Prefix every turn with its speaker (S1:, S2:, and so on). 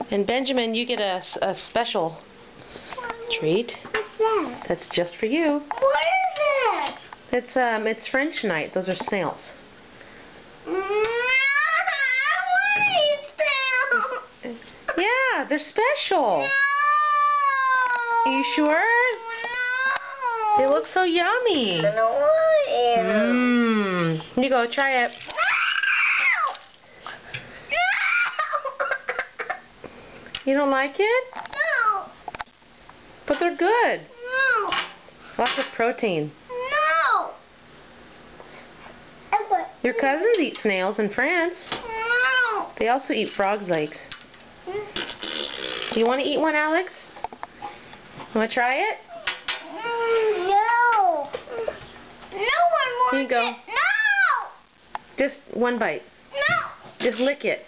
S1: And Benjamin, you get a special treat.
S2: What's that?
S1: That's just for you.
S2: What is it?
S1: It's French night. Those are snails. Yeah, they're special.
S2: No.
S1: Are you sure?
S2: No.
S1: They look so yummy.
S2: I don't want it.
S1: Mmm. Here you go, try it. You don't like it?
S2: No.
S1: But they're good.
S2: No.
S1: Lots of protein.
S2: No.
S1: Your cousins eat snails in France.
S2: No.
S1: They also eat frogs' legs. You want to eat one, Alex? Want to try it?
S2: No. No one wants
S1: Here you go.
S2: it. No.
S1: Just one bite.
S2: No.
S1: Just lick it.